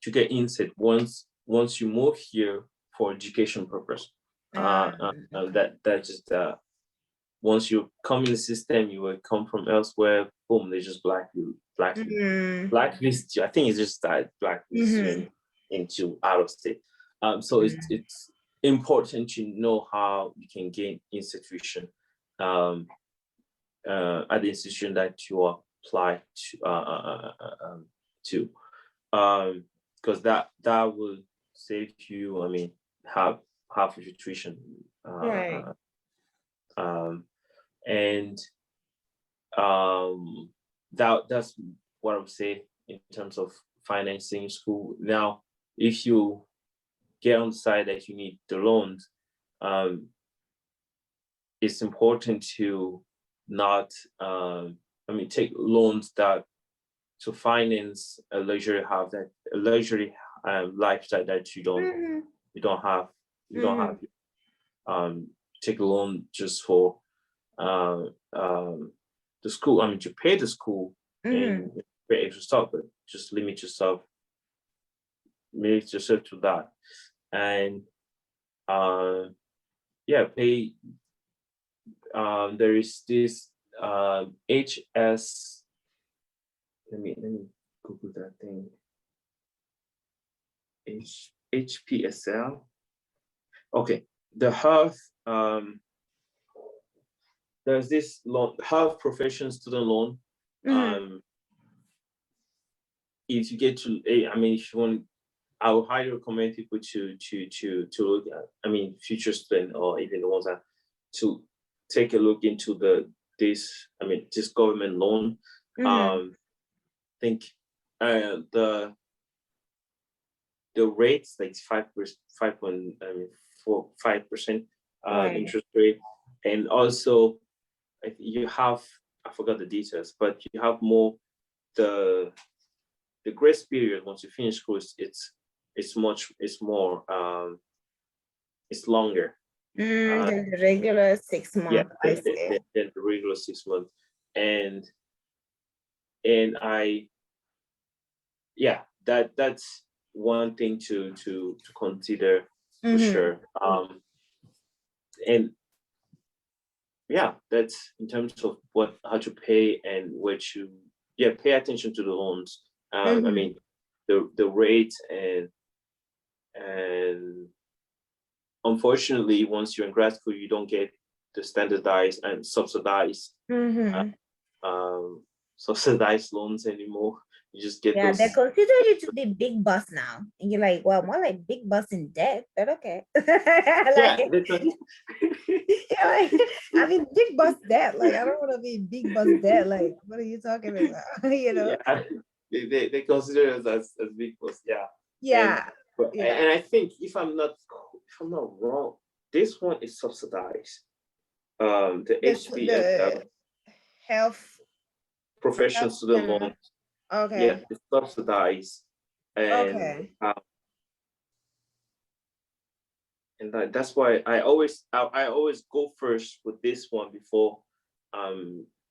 to get insight once you move here for education purpose. Okay. That just once you come in the system, you will come from elsewhere. Boom, they just Mm-hmm. blacklist you. I think it's just that blacklist you Mm-hmm. into out of state. So it's important to know how you can gain institution um, at the institution that you apply to, because that will save you. I mean, half of your tuition, Right. um, and um, that's what I would say in terms of financing school. Now, if you get on the side that you need the loans, um, it's important to not, I mean, take loans that to finance a luxury lifestyle that Mm-hmm. you don't have you don't Mm-hmm. have. Um, take a loan just for uh, um, the school. I mean, to pay the school Mm-hmm. and pay extra stuff, but just limit yourself to that, and uh, yeah, pay. There is this HS. Let me Google that thing. HPSL. Okay, the health. There's this loan, health profession student loan. Mm-hmm. If you get to, I mean, if you want, I would highly recommend people to look at. I mean, future student or even the ones that to take a look into this government loan. Mm-hmm. I think the rates like 5%, 5.45% Right. interest rate, and also you have, I forgot the details, but you have more the grace period once you finish school. It's more it's longer. Uh, Then the regular six yeah, month, I than say. the regular 6 months, and and I yeah, that's one thing to consider for Mm-hmm. sure. And yeah, that's in terms of how to pay and where to pay attention to the loans. I Mm-hmm. mean the rates, and unfortunately once you're in grad school you don't get the standardized and uh, Mm-hmm. um, subsidized loans anymore. You just get Yeah, they those. consider you to be big boss now. And you're like, well, more like big boss in debt, but okay. Yeah, Like, because you're like, I mean, big boss debt. Like, I don't want to be big boss debt. Like, what are you talking about? You know? yeah, they consider us as big boss. Yeah, and Yeah. Yeah. and I think if I'm not wrong, this one is subsidized. The The HBL health professional health student center. loan, yeah, Okay. it's subsidized, and Okay. that's why I always go first with this one before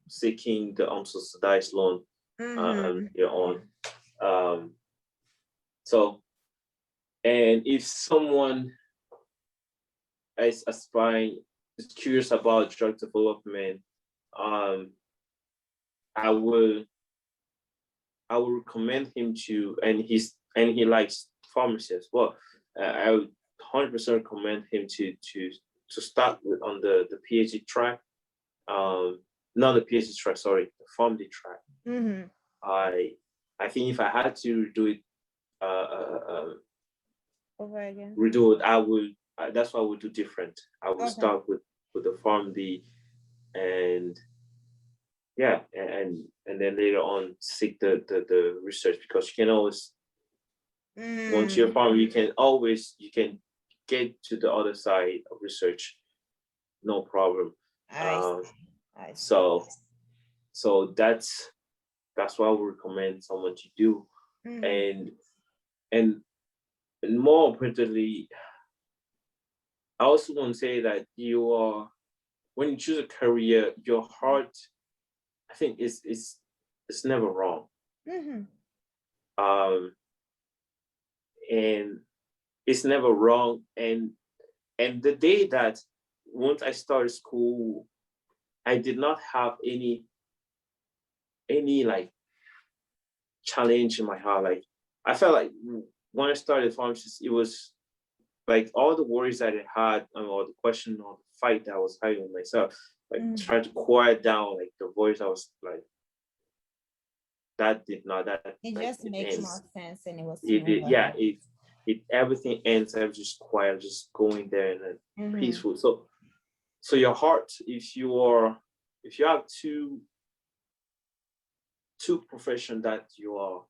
seeking the unsubsidized loan Mm-hmm. later on. Um, so, and if someone is aspiring, is curious about drug development, um, I will I will recommend him to, and he likes pharmacy as well. I would 100% recommend him to start with on the PhD track. Not the PhD track, sorry, the pharmacy track. Mm-hmm. I I think if I had to do it, Over again. redo it, I would. That's what I would do different. I would Okay. start with the pharmacy, and yeah, and then later on seek the research, because you can always, once you're a Mm. farmer, you can get to the other side of research, no problem. I Um, see. I see. so that's what I would recommend someone to do, Mm-hmm. and and and more importantly, I also want to say that when you choose a career, your heart, I think, is never wrong. Mm-hmm. Um, and it's never wrong. And the day that once I started school, I did not have any like challenge in my heart. Like, I felt like when I started pharmacist, it was like all the worries that I had, or the question or the fight that I was having with myself, like Mm. trying to quiet down like the voice. I was like, that It like just it makes more ends. sense and it was It smoother. yeah, it everything ends. I was just quiet, just going there, and then Mm-hmm. peaceful. So your heart, if you have two profession that you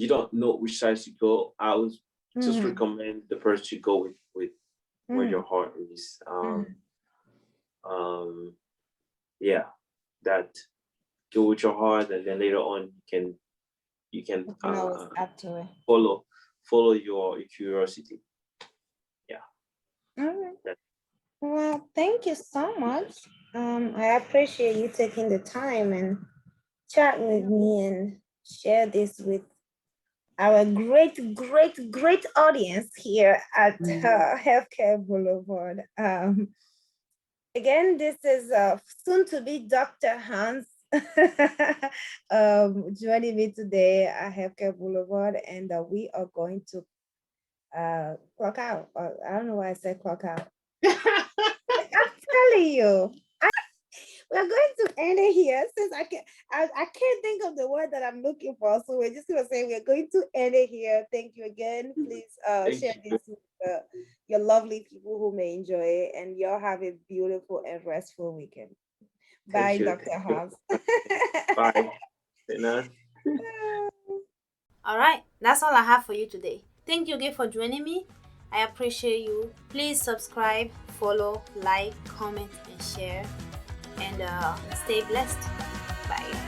don't know which side to go, I would just Mm-hmm. recommend the person to go with where Mm-hmm. your heart is. Mm-hmm. Um, yeah, that go with your heart, and then later on you can You can always add to it. follow your curiosity. Yeah. All right. That, Well, thank you so much. I appreciate you taking the time and chat with me and share this with our great audience here at Healthcare Boulevard. Again, this is soon to be Dr. Hans joining me today at Healthcare Boulevard, and we are going to clock out. I don't know why I said clock out. I'm telling you. We're going to end it here since I can't think of the word that I'm looking for. So we're just gonna say we're going to end it here. Thank you again. Please thank share you. this with your lovely people who may enjoy it, and y'all have a beautiful and restful weekend. Bye, Thank you. Dr. House. Bye. Tina. All right, that's all I have for you today. Thank you again for joining me. I appreciate you. Please subscribe, follow, like, comment, and share. And stay blessed. Bye.